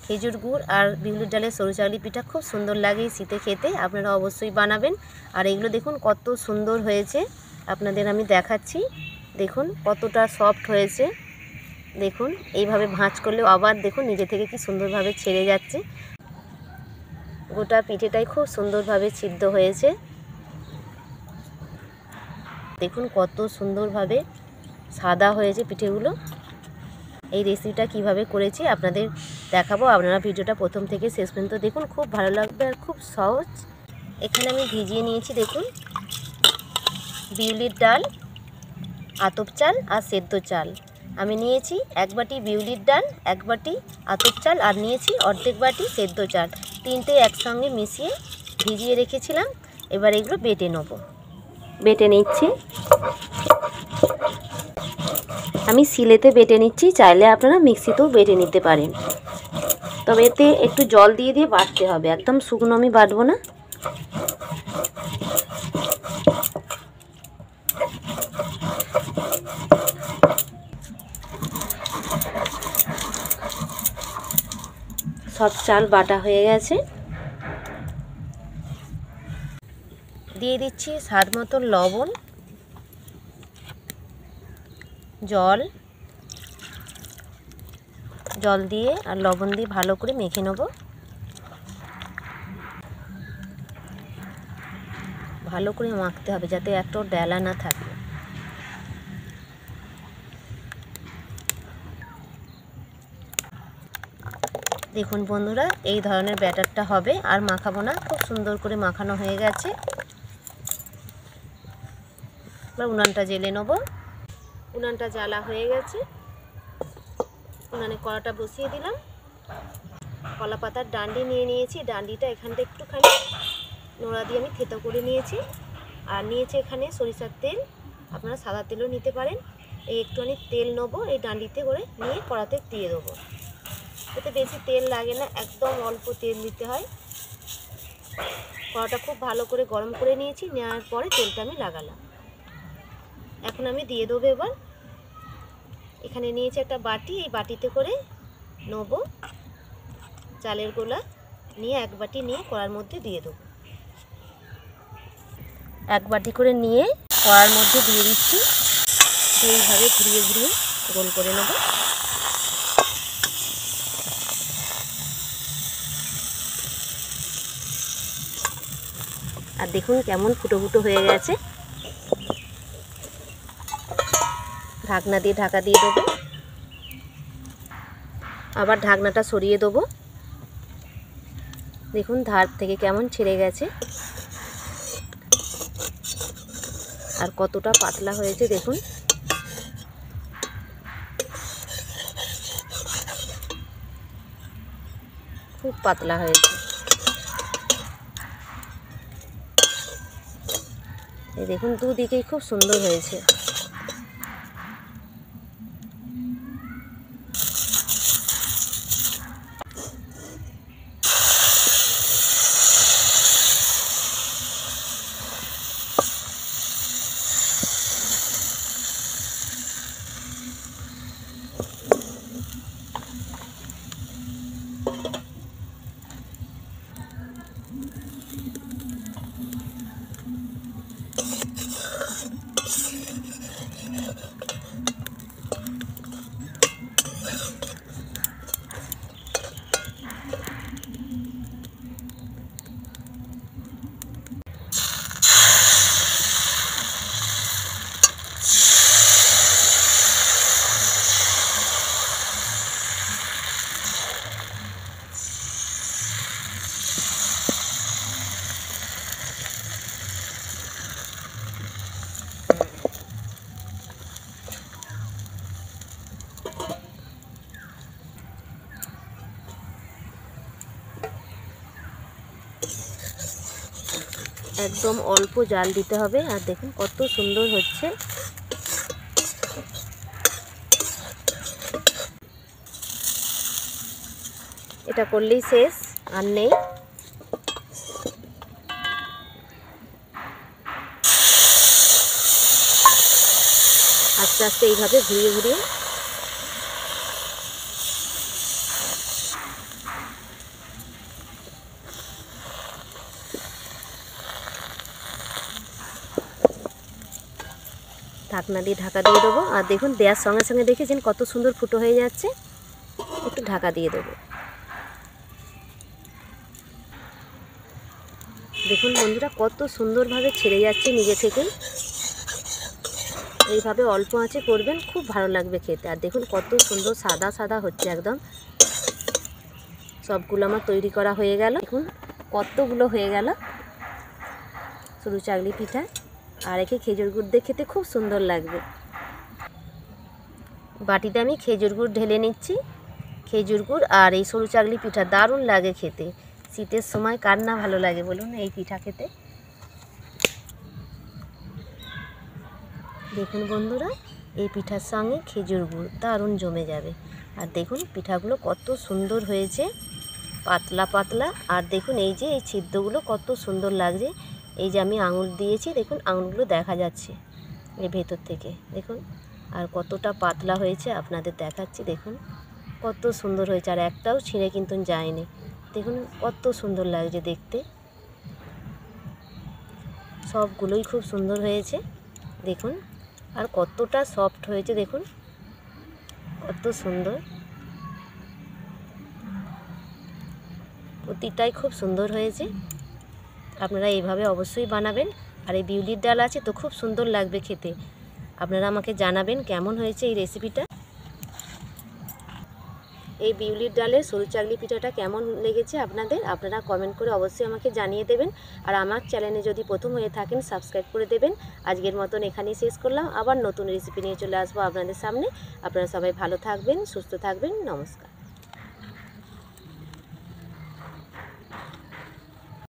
খেজুর গুড় আর বিউলির ডালের সরু চাউলি পিঠা খুব সুন্দর লাগে শীতে খেতে, আপনারা অবশ্যই বানাবেন। আর এগুলো দেখুন কত সুন্দর হয়েছে, আপনাদের আমি দেখাচ্ছি। দেখুন কতটা সফট হয়েছে, দেখুন এইভাবে ভাঁজ করলেও আবার দেখুন নিজে থেকে কি সুন্দরভাবে ছেড়ে যাচ্ছে। গোটা পিঠেটাই খুব সুন্দরভাবে সিদ্ধ হয়েছে, দেখুন কত সুন্দরভাবে সাদা হয়েছে পিঠেগুলো। এই রেসিপিটা কিভাবে করেছি আপনাদের দেখাবো, আপনারা ভিডিওটা প্রথম থেকে শেষ পর্যন্ত দেখুন, খুব ভালো লাগবে আর খুব সহজ। এখানে আমি ভিজিয়ে নিয়েছি দেখুন বিউলির ডাল, আতপ চাল আর সেদ্ধ চাল। আমি নিয়েছি 1 বাটি বিউলির ডাল, 1 বাটি আতপ চাল আর নিয়েছি অর্ধেক বাটি সেদ্ধ চাল, তিনটে একসঙ্গে মিশিয়ে ভিজিয়ে রেখেছিলাম। এবার এগুলো বেটে নেব, বেটে নিচ্ছি। আমি শিলেতে বেটে নিচ্ছি, চাইলে আপনারা মিক্সিতেও বেটে নিতে পারেন, তবে এতে একটু জল দিয়ে দিয়ে বাটতে হবে, একদম শুকনো আমি বাটবো না। সব চাল বাটা হয়ে গেছে, দিয়ে দিচ্ছি স্বাদ মতো লবণ, জল দিয়ে আর লবণ দিয়ে ভালো করে মেখে নেব। ভালো করে মাখতে হবে যাতে একটু ডেলা না থাকে। দেখুন বন্ধুরা, এই ধরনের ব্যাটারটা হবে, আর মাখাবো না, খুব সুন্দর করে মাখানো হয়ে গেছে। এবার উনানটা জ্বেলে নেব। উনানটা জ্বালা হয়ে গেছে, উনানে কড়াটা বসিয়ে দিলাম। কলা পাতার ডান্ডি নিয়ে নিয়েছি, ডান্ডিটা এখানটা একটুখানি নোড়া দিয়ে আমি থেতো করে নিয়েছি। আর নিয়েছি এখানে সরিষার তেল, আপনারা সাদা তেলও নিতে পারেন। এই একটুখানি তেল নেবো, এই ডান্ডিতে করে নিয়ে কড়াতে দিয়ে দেবো। এতে বেশি তেল লাগে না, একদম অল্প তেল দিতে হয়। কড়াটা খুব ভালো করে গরম করে নিয়েছি, নেওয়ার পরে তেলটা আমি লাগালাম। এখন আমি দিয়ে দেবো। এবার এখানে নিয়েছি একটা বাটি, এই বাটিতে করে নেব চালের গোলা, নিয়ে 1 বাটি নিয়ে কড়ার মধ্যে দিয়ে দেবো। 1 বাটি করে নিয়ে কড়ার মধ্যে দিয়ে দিচ্ছি, এইভাবে ঘুরিয়ে ঘুরিয়ে গোল করে নেব। আর দেখুন কেমন ফুটো ফুটো হয়ে গেছে। ঢাকনা দিয়ে ঢাকা দিয়ে দেবো, আবার ঢাকনাটা সরিয়ে দেবো। দেখুন ধার থেকে কেমন ছেড়ে গেছে আর কতটা পাতলা হয়েছে দেখুন। খুব পাতলা হয়েছে, এই দেখুন দুদিকেই খুব সুন্দর হয়েছে। একদম অল্প জাল দিতে হবে। আর দেখুন কত সুন্দর হচ্ছে। এটা করলেই শেষ, আর নেই। আস্তে আস্তে এইভাবে ঘুরিয়ে ঘুরিয়ে ঢাকনা দিয়ে ঢাকা দিয়ে দেবো। আর দেখুন দেওয়ার সঙ্গে সঙ্গে দেখেছেন কত সুন্দর ফুটো হয়ে যাচ্ছে। একটু ঢাকা দিয়ে দেবো। দেখুন বন্ধুরা কত সুন্দরভাবে ছেড়ে যাচ্ছে নিজে থেকেই। এইভাবে অল্প আঁচে করবেন, খুব ভালো লাগবে খেতে। আর দেখুন কত সুন্দর সাদা সাদা হচ্ছে একদম। সবগুলো আমার তৈরি করা হয়ে গেল। দেখুন কতগুলো হয়ে গেল সরু চাগলি পিঠা। আর একে খেজুর গুড় দিয়ে খেতে খুব সুন্দর লাগবে। বাটিতে আমি খেজুর গুড় ঢেলে নিচ্ছি। খেজুর গুড় আর এই সরু চাগলি পিঠা দারুণ লাগে খেতে। শীতের সময় কার না ভালো লাগে বলুন এই পিঠা খেতে। দেখুন বন্ধুরা এই পিঠার সঙ্গে খেজুর গুড় দারুণ জমে যাবে। আর দেখুন পিঠাগুলো কত সুন্দর হয়েছে, পাতলা পাতলা। আর দেখুন এই যে এই ছিদ্রগুলো কত সুন্দর লাগছে। এই যে আমি আঙুল দিয়েছি, দেখুন আঙুলগুলো দেখা যাচ্ছে এই ভেতর থেকে। দেখুন আর কতটা পাতলা হয়েছে আপনাদের দেখাচ্ছি। দেখুন কত সুন্দর হয়েছে, আর একটাও ছিঁড়ে কিন্তু যায়নি। দেখুন কত সুন্দর লাগছে দেখতে। সবগুলোই খুব সুন্দর হয়েছে দেখুন। আর কতটা সফট হয়েছে দেখুন, কত সুন্দর। প্রতিটাই খুব সুন্দর হয়েছে। আপনারা এইভাবে অবশ্যই বানাবেন। আর এই বিউলির ডাল আছে তো খুব সুন্দর লাগবে খেতে। আপনারা আমাকে জানাবেন কেমন হয়েছে এই রেসিপিটা। এই বিউলির ডালের সরু চাগলি পিঠাটা কেমন লেগেছে আপনারা কমেন্ট করে অবশ্যই আমাকে জানিয়ে দেবেন। আর আমার চ্যানেলে যদি প্রথম হয়ে থাকেন সাবস্ক্রাইব করে দেবেন। আজকের মতন এখানেই শেষ করলাম। আবার নতুন রেসিপি নিয়ে চলে আসবো আপনাদের সামনে। আপনারা সবাই ভালো থাকবেন, সুস্থ থাকবেন। নমস্কার।